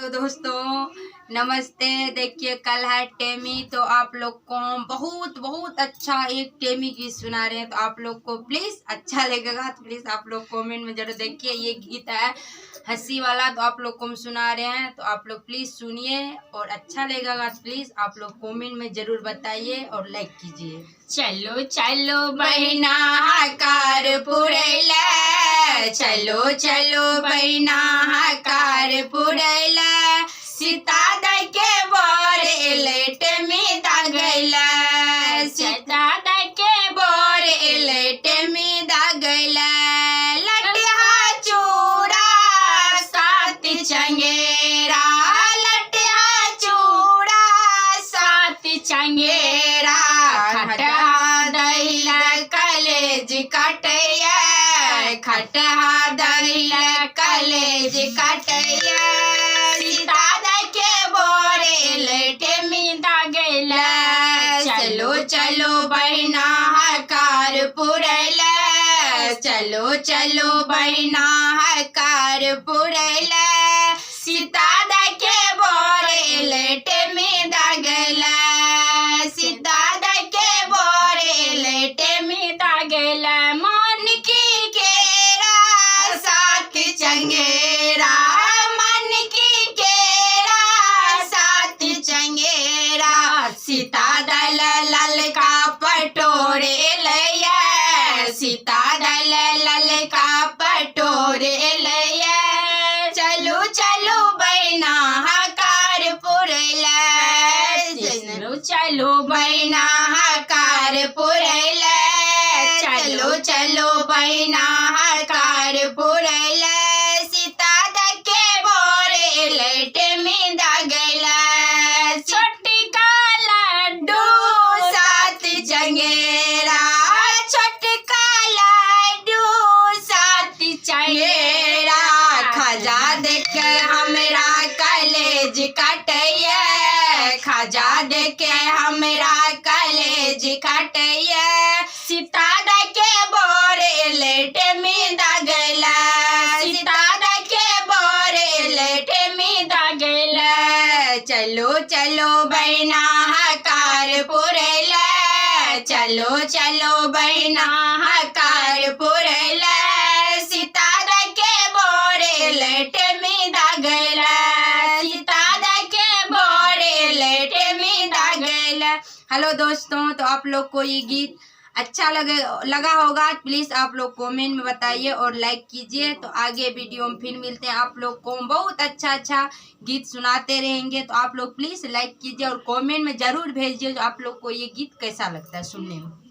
दोस्तों नमस्ते। देखिए कल है टेमी, तो आप लोग को हम बहुत अच्छा एक टेमी गीत सुना रहे हैं। तो आप लोग को प्लीज अच्छा लगेगा तो प्लीज आप लोग कमेंट में जरूर देखिए। ये गीत है हंसी वाला, तो आप लोग को हम सुना रहे हैं, तो आप लोग प्लीज सुनिए और अच्छा लगेगा तो प्लीज आप लोग कमेंट में जरूर बताइए और लाइक कीजिए। चलो चलो बहिना हकार पुरैला, चलो चलो बहिना हकार पुरैला, सीता दाई के बर एले टेमी दागैला, सीता दाई के बर एले टेमी दागैला, लटिहा चूड़ा सात चंगेरा, लटिहा चूड़ा सात चंगेरा, खटहा दैला कलेज कटैया, खटहा दैला कलेज कटैया, सीता दाई के बोरे लेटेमी दागैला, चलो चलो बहिना हकार पुरैला, चलो चलो बहिना हकार पुरैला, सीता दाई के बोरे लेटेमी दागैला, सीता दाई के बोरे लेटेमी दागैला, मन की केरा सात चंगेरा, मन की केरा सात चंगेरा, सीता दाई ललका पटोरे लैया, सीता दाई ललका पटोरे लैया, चलो चलो बहिना हकार पुरैला, चलो चलो बहिना हकार पुरैला, चलो चलो बहिना हकार पुरैला, सीता दाई के बोरे लेटेमी दागैला, छोटी का लड्डू सात चंगेरा, छोटका लड्डू सात चंगेरा, खजा देख हमरा कलेज कटैया, खजा देख हमरा कलेज कटैया, सीता दाई के बोरे लेटेमी दागैला, सीता दाई के बोरे लेटेमी दागैला, चलो चलो बहिना हकार पुरैला, चलो चलो बहिना हकार पुरैला, सीता दाई के बोरे लेटेमी दागैला, सीता दाई के बोरे लेटेमी दागैला। हेलो दोस्तों, तो आप लोग को ये गीत अच्छा लगा होगा प्लीज़ आप लोग कमेंट में बताइए और लाइक कीजिए। तो आगे वीडियो में फिर मिलते हैं, आप लोग को बहुत अच्छा गीत सुनाते रहेंगे। तो आप लोग प्लीज़ लाइक कीजिए और कमेंट में ज़रूर भेजिए आप लोग को ये गीत कैसा लगता है सुनने में।